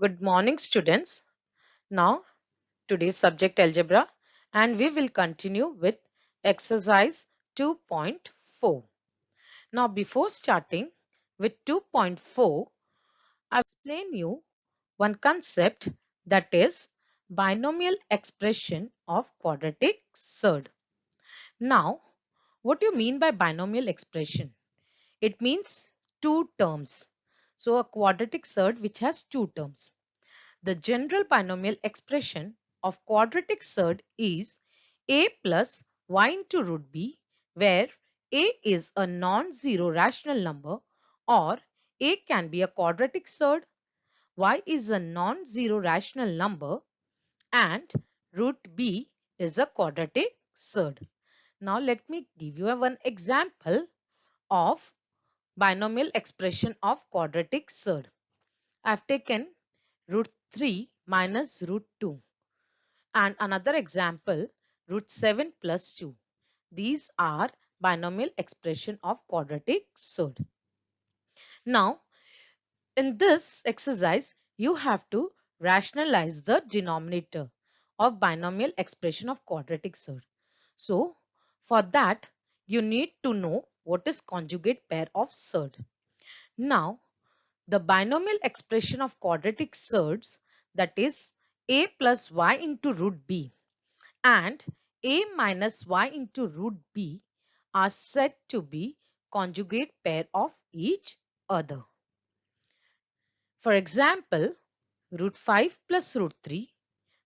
Good morning, students. Now, today's subject algebra, and we will continue with exercise 2.4. Now, before starting with 2.4, I'll explain you one concept, that is binomial expression of quadratic surd. Now, what do you mean by binomial expression? It means two terms. So, a quadratic surd which has two terms. The general binomial expression of quadratic surd is a plus y into root b, where a is a non-zero rational number, or a can be a quadratic surd, y is a non-zero rational number, and root b is a quadratic surd. Now let me give you one example of binomial expression of quadratic surd. I have taken root 3 minus root 2 and another example root 7 plus 2. These are binomial expression of quadratic surd. Now in this exercise you have to rationalize the denominator of binomial expression of quadratic surd. So for that you need to know what is conjugate pair of surd. Now the binomial expression of quadratic surds, that is a plus y into root b and a minus y into root b, are said to be conjugate pair of each other. For example, root 5 plus root 3,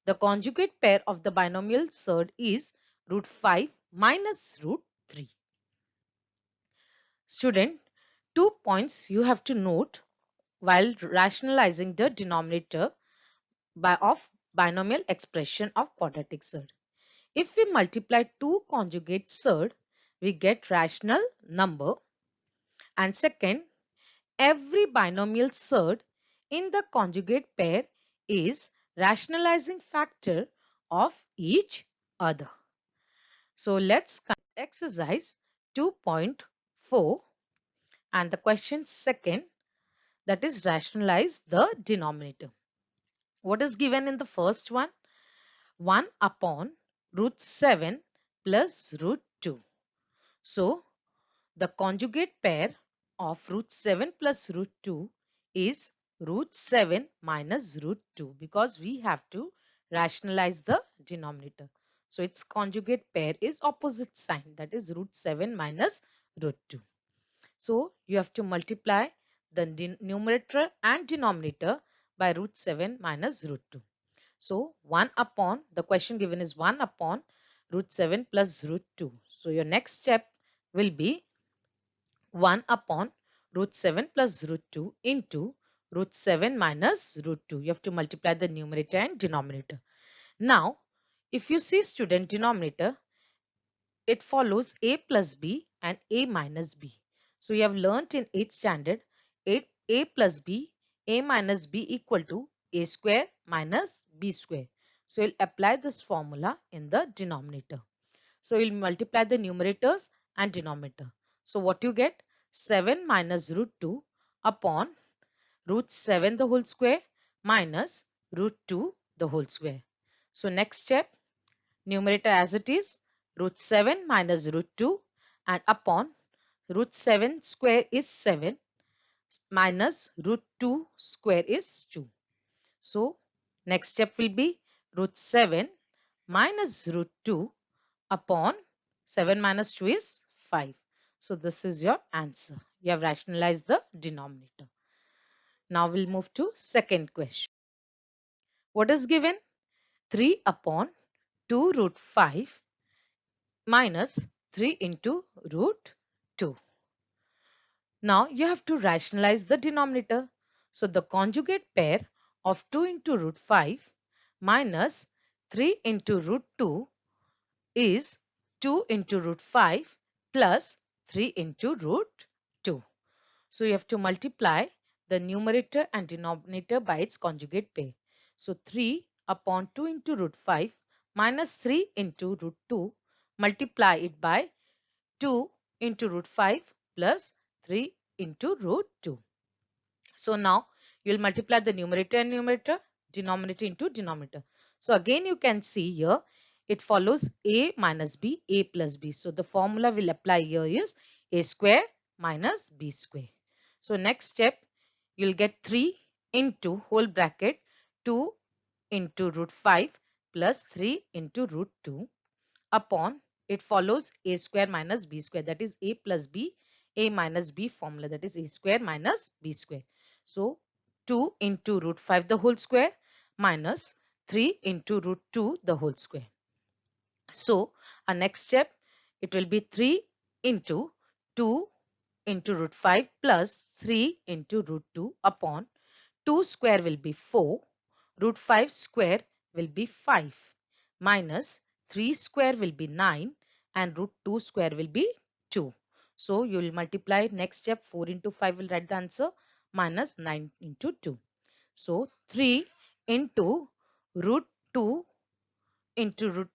the conjugate pair of the binomial surd is root 5 minus root 3. Student, 2 points you have to note while rationalizing the denominator of binomial expression of quadratic surd. If we multiply two conjugate surd, we get rational number. And second, every binomial surd in the conjugate pair is rationalizing factor of each other. So let's exercise 2.4 and the question second, that is rationalize the denominator. What is given in the first one? 1 upon root 7 plus root 2. So the conjugate pair of root 7 plus root 2 is root 7 minus root 2, because we have to rationalize the denominator. So its conjugate pair is opposite sign, that is root 7 minus root 2. So you have to multiply the numerator and denominator by root 7 minus root 2. So 1 upon, the question given is 1 upon root 7 plus root 2. So your next step will be 1 upon root 7 plus root 2 into root 7 minus root 2. You have to multiply the numerator and denominator. Now, if you see student, denominator, it follows a plus b and a minus b. So you have learnt in 8th standard, a plus b, a minus b equal to a square minus b square. So you'll apply this formula in the denominator. So you'll multiply the numerators and denominator. So what you get? 7 minus root 2 upon root 7 the whole square minus root 2 the whole square. So next step, numerator as it is, root 7 minus root 2 and upon root 7 square is 7 minus root 2 square is 2. So next step will be root 7 minus root 2 upon 7 minus 2 is 5. So this is your answer. You have rationalized the denominator. Now we'll move to second question. What is given? 3 upon 2 root 5 minus 3 into root 2. Now you have to rationalize the denominator. So the conjugate pair of 2 into root 5 minus 3 into root 2 is 2 into root 5 plus 3 into root 2. So you have to multiply the numerator and denominator by its conjugate pair. So 3 upon 2 into root 5 minus 3 into root 2, multiply it by 2 into root 5 plus 3 into root 2. So now You will multiply the numerator and numerator, denominator into denominator. So again you can see here it follows a minus b, a plus b. So the formula will apply here is a square minus b square. So next step, you'll get 3 into whole bracket 2 into root 5 plus 3 into root 2 upon it follows a square minus b square, that is a plus b, a minus b formula, that is a square minus b square. So 2 into root 5 the whole square minus 3 into root 2 the whole square. So our next step, it will be 3 into 2 into root 5 plus 3 into root 2 upon 2 square will be 4, root 5 square will be 5 minus 3 square will be 9 and root 2 square will be 2. So you will multiply next step 4 into 5 will write the answer minus 9 into 2. So 3 into root 2 into root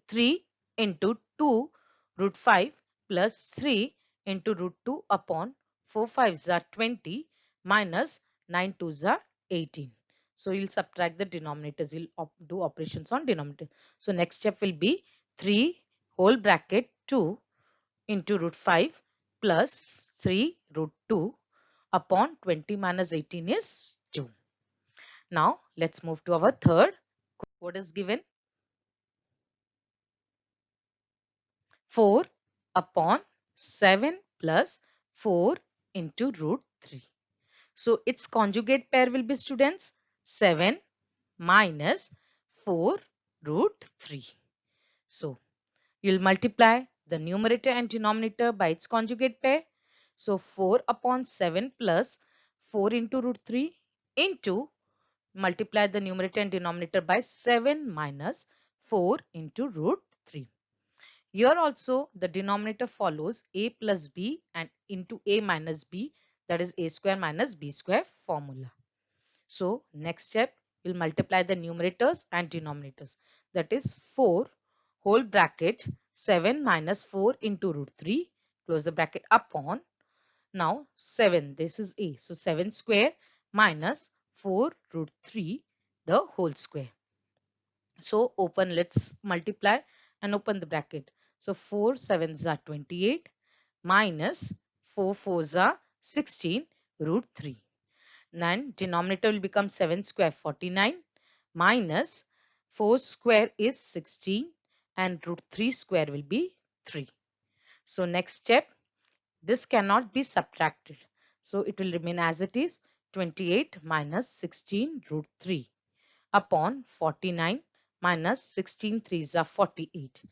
3 into 2 root 5 plus 3 into root 2 upon 4 5s are 20 minus 9 2s are 18. So you'll subtract the denominators, you'll do operations on denominator. So next step will be 3 whole bracket 2 into root 5 plus 3 root 2 upon 20 minus 18 is 2. Now let's move to our third. What is given? 4 upon 7 plus 4 into root 3. So its conjugate pair will be, students, 7 minus 4 root 3. So you'll multiply the numerator and denominator by its conjugate pair. So 4 upon 7 plus 4 into root 3 into multiply the numerator and denominator by 7 minus 4 into root 3. Here also the denominator follows a plus b and into a minus b, that is a square minus b square formula. So next step, we'll multiply the numerators and denominators, that is 4 whole bracket 7 minus 4 into root 3 close the bracket upon now 7, this is a, so 7 square minus 4 root 3 the whole square. So open, let's multiply and open the bracket. So 4 7s are 28 minus 4 4s are 16 root 3. Then denominator will become 7 square 49 minus 4 square is 16 and root 3 square will be 3. So next step, this cannot be subtracted. So it will remain as it is, 28 minus 16 root 3 upon 49 minus 16 3s are 48.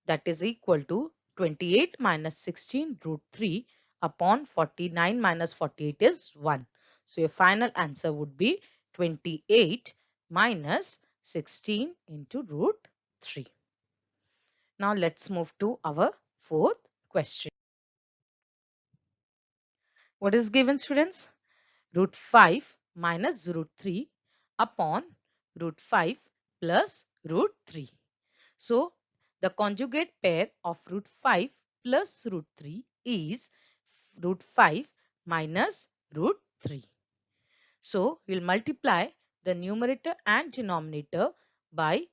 That is equal to 28 minus 16 root 3 upon 49 minus 48 is 1. So your final answer would be 28 minus 16 into root 3. Now let's move to our fourth question. What is given, students? Root 5 minus root 3 upon root 5 plus root 3. So the conjugate pair of root 5 plus root 3 is root 5 minus root 3. So we'll multiply the numerator and denominator by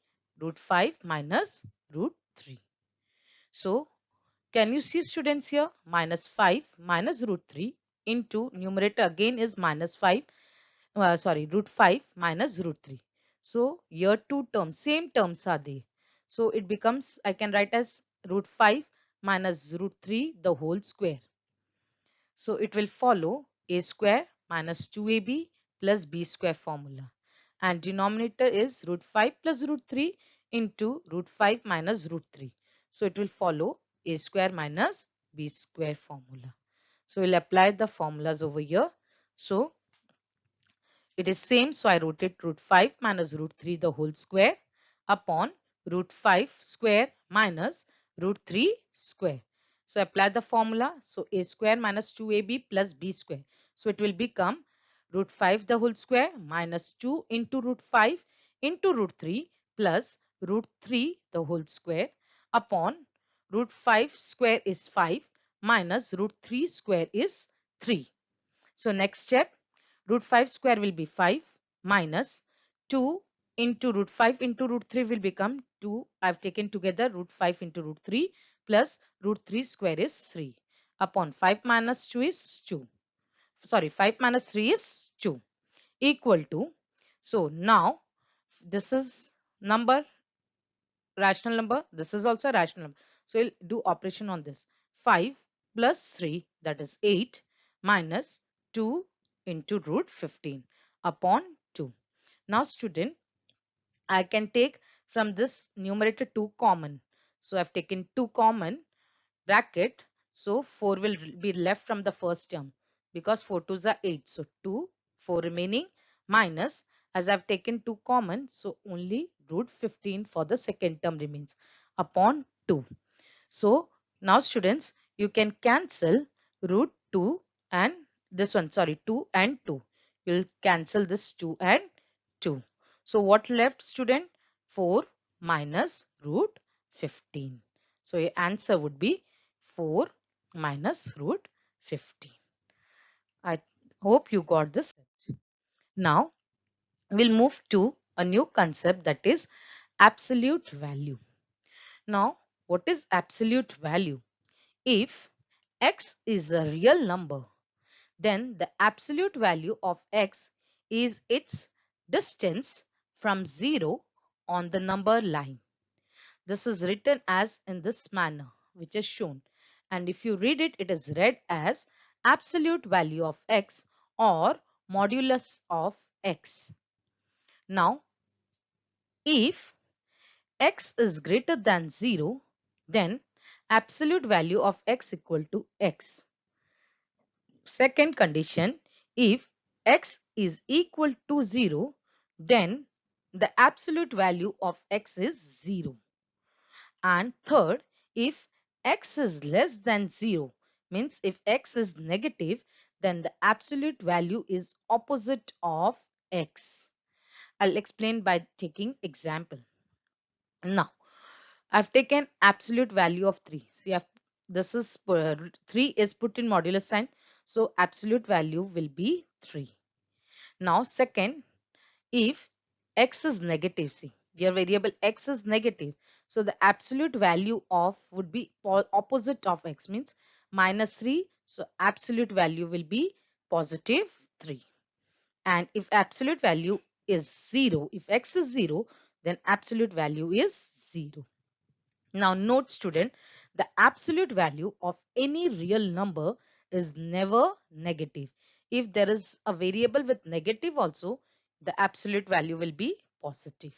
root 5 minus root 3. So can you see, students, here minus 5 minus root 3 into numerator again is minus 5 root 5 minus root 3. So here two terms, same terms are there. So it becomes, I can write as root 5 minus root 3 the whole square. So it will follow a square minus 2ab plus b square formula. And denominator is root 5 plus root 3 into root 5 minus root 3. So it will follow a square minus b square formula. So we'll apply the formulas over here. So it is same, so I wrote it root 5 minus root 3 the whole square upon root 5 square minus root 3 square. So apply the formula. So a square minus 2ab plus b square. So it will become root 5 the whole square minus 2 into root 5 into root 3 plus root 3 the whole square upon root 5 square is 5 minus root 3 square is 3. So next step, Root 5 square will be 5 minus 2 into root 5 into root 3 will become 2. I've taken together root 5 into root 3 plus root 3 square is 3 upon 5 minus 2 is 2. Sorry, 5 minus 3 is 2 equal to. So now this is number, rational number. This is also rational number. So we'll do operation on this. 5 plus 3, that is 8, minus 2 into root 15 upon 2. Now student, I can take from this numerator 2 common. So I've taken 2 common bracket. So 4 will be left from the first term because 4 2s are 8. So 2, 4 remaining minus, as I've taken 2 common, so only root 15 for the second term remains upon 2. So now students, you can cancel root 2 and this one, sorry, 2 and 2. You'll cancel this 2 and 2. So what left student? 4 minus root 15. So your answer would be 4 minus root 15. I hope you got this. Now we'll move to a new concept, that is absolute value. Now what is absolute value? If x is a real number, then the absolute value of x is its distance from 0 on the number line. This is written as in this manner, which is shown. And if you read it, it is read as absolute value of x or modulus of x. Now, if x is greater than 0, then absolute value of x equal to x. Second condition, if x is equal to 0, then the absolute value of x is 0. And third, if x is less than 0, means if x is negative, then the absolute value is opposite of x. I'll explain by taking example. Now, I've taken absolute value of 3. See, this is 3 is put in modulus sign. So absolute value will be 3. Now second, if x is negative, see, your variable x is negative. So the absolute value of would be opposite of x, means minus 3. So absolute value will be positive 3. And if absolute value is 0, if x is 0, then absolute value is 0. Now note student, the absolute value of any real number is never negative. If there is a variable with negative also, the absolute value will be positive.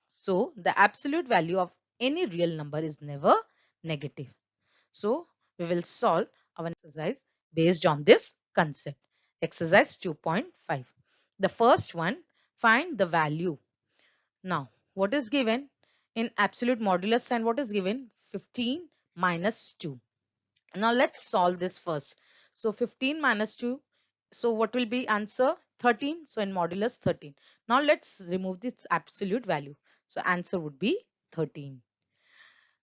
So the absolute value of any real number is never negative. So we will solve our exercise based on this concept. Exercise 2.5. The first one, find the value. Now, what is given in absolute modulus and what is given? 15 minus 2. Now, let's solve this first. So, 15 minus 2. So, what will be answer? 13. So, in modulus 13. Now, let's remove this absolute value. So, answer would be 13.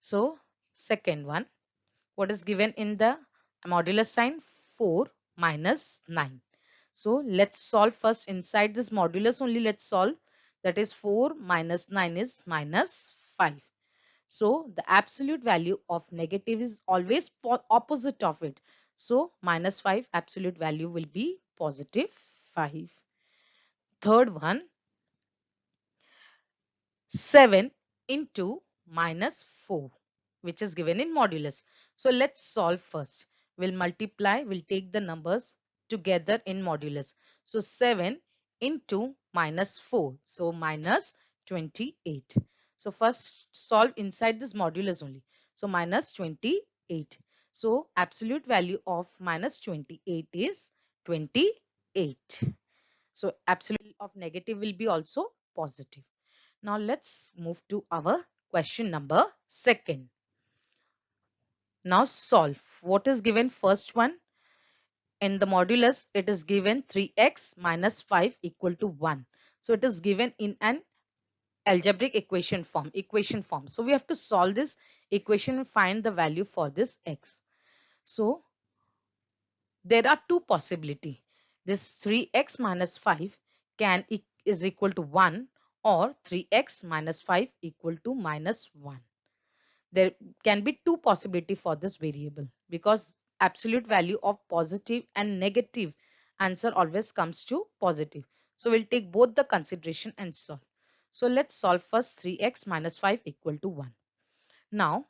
So, second one, what is given in the modulus sign? 4 minus 9. So let's solve first inside this modulus only. Let's solve. That is 4 minus 9 is minus 5. So the absolute value of negative is always opposite of it. So minus 5 absolute value will be positive 5. Third one, 7 into minus 4, which is given in modulus. So let's solve first. We'll multiply, we'll take the numbers together in modulus. So 7 into minus 4, so minus 28. So first solve inside this modulus only. So minus 28. So absolute value of minus 28 is 28. So absolute of negative will be also positive. Now let's move to our question number second. Now solve. What is given first one? In the modulus, it is given 3x minus 5 equal to 1. So it is given in an algebraic equation form. So we have to solve this equation and find the value for this x. So there are two possibilities. this 3x minus 5 is equal to 1 or 3x minus 5 equal to minus 1. There can be two possibility for this variable because absolute value of positive and negative answer always comes to positive. So we'll take both the consideration and solve. So let's solve first 3x minus 5 equal to 1. Now,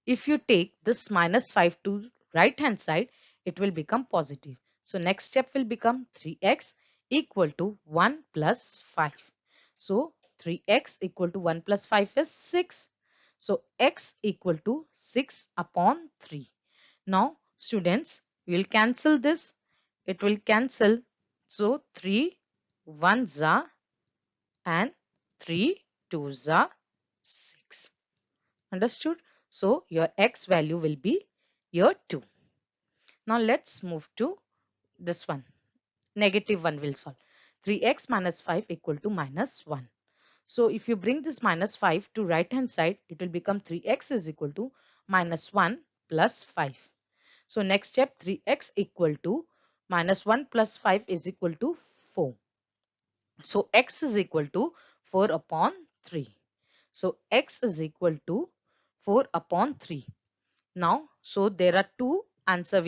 if you take this minus 5 to right hand side, it will become positive. So next step will become 3x equal to 1 plus 5. So 3x equal to 1 plus 5 is 6. So x equal to 6 upon 3. Now students, we will cancel this. It will cancel. So 3 1s are and 3 2s are 6. Understood? So your x value will be your 2. Now let's move to this one. Negative 1 will solve. 3x minus 5 equal to minus 1. So if you bring this minus 5 to right hand side, it will become 3x is equal to minus 1 plus 5. So next step, 3x equal to minus 1 plus 5 is equal to 4. So x is equal to 4 upon 3. So x is equal to 4 upon 3. Now, so there are two answer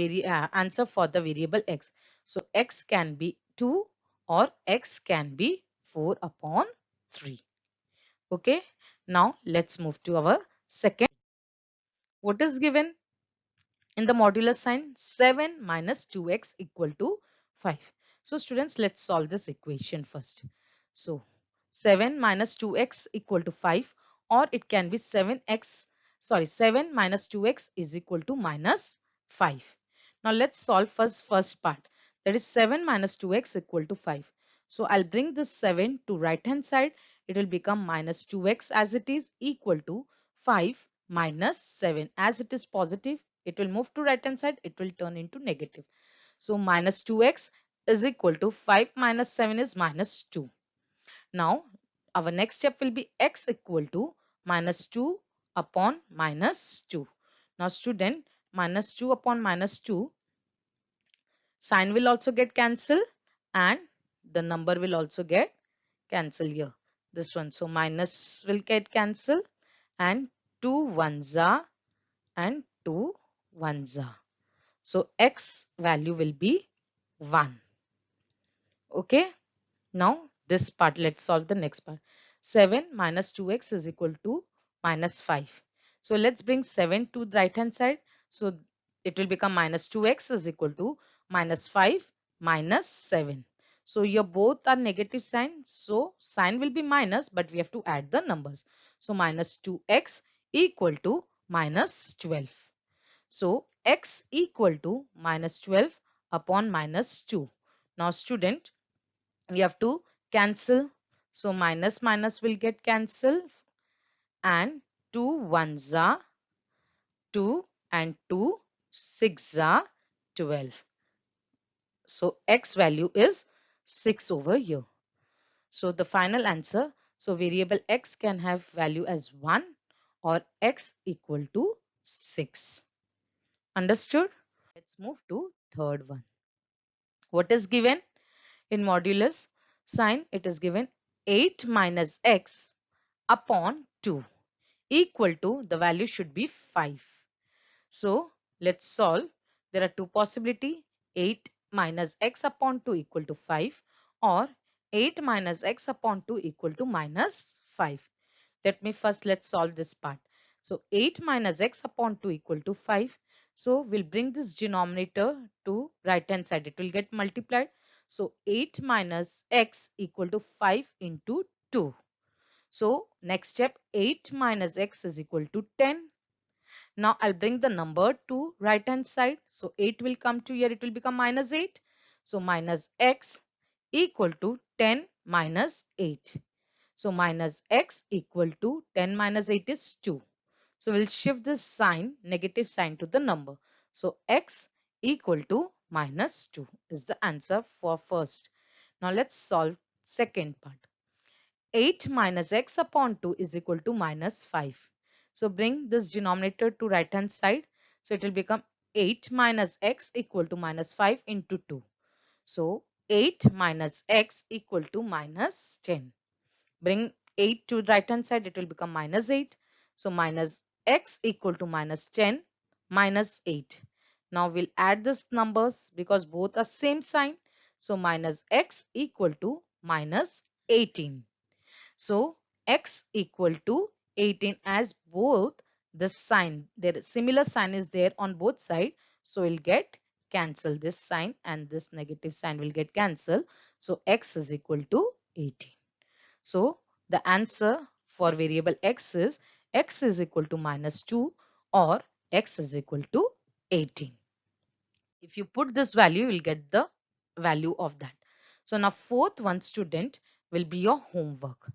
for the variable x. So x can be 2 or x can be 4 upon 3. Okay. Now let's move to our second. What is given in the modulus sign? 7 minus 2x equal to 5. So students, let's solve this equation first. So 7 minus 2x equal to 5, or it can be 7 minus 2x is equal to minus 5. Now let's solve first part, that is 7 minus 2x equal to 5. So I'll bring this 7 to right hand side. It will become minus 2x as it is equal to 5 minus 7. As it is positive, it will move to right hand side, it will turn into negative. So minus 2x is equal to 5 minus 7 is minus 2. Now our next step will be x equal to minus 2 upon minus 2. Now student, minus 2 upon minus 2, sign will also get cancelled and the number will also get cancelled here. This one. So minus will get cancelled and 2 ones are and 2 ones are. So x value will be 1. Okay. Now this part, let's solve the next part. 7 minus 2x is equal to minus 5. So let's bring 7 to the right hand side. So it will become minus 2x is equal to minus 5 minus 7. So here both are negative sign. So sign will be minus, but we have to add the numbers. So minus 2x equal to minus 12. So x equal to minus 12 upon minus 2. Now student, we have to cancel. So minus minus will get cancelled and 2 ones are 2 and 2 6 are 12. So x value is 6 over here. So the final answer, so variable x can have value as 1 or x equal to 6. Understood? Let's move to third one. What is given in modulus sign? It is given 8 minus x upon 2 equal to, the value should be 5. So let's solve. There are two possibility, 8 minus x upon 2 equal to 5 or 8 minus x upon 2 equal to minus 5. Let's solve this part. So 8 minus x upon 2 equal to 5. So we'll bring this denominator to right hand side. It will get multiplied. So 8 minus x equal to 5 into 2. So next step, 8 minus x is equal to 10. Now I'll bring the number to right hand side. So 8 will come to here. It will become minus 8. So minus x equal to 10 minus 8. So minus x equal to 10 minus 8 is 2. So we'll shift this sign, negative sign, to the number. So x equal to minus 2 is the answer for first. Now let's solve second part. 8 minus x upon 2 is equal to minus 5. So bring this denominator to right hand side. So it will become 8 minus x equal to minus 5 into 2. So 8 minus x equal to minus 10. Bring 8 to the right hand side, it will become minus 8. So minus x equal to minus 10 minus 8. Now we'll add these numbers because both are same sign. So minus x equal to minus 18. So x equal to 18, as both the sign, there similar sign is there on both sides. So we'll get cancel this sign and this negative sign will get cancelled. So x is equal to 18. So the answer for variable x is equal to minus 2 or x is equal to 18. If you put this value, you will get the value of that. So now fourth one, student, will be your homework.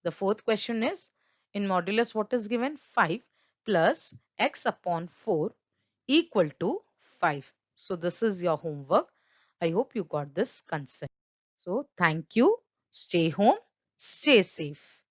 The fourth question is, in modulus what is given? 5 plus x upon 4 equal to 5. So this is your homework. I hope you got this concept. So thank you. Stay home. Stay safe.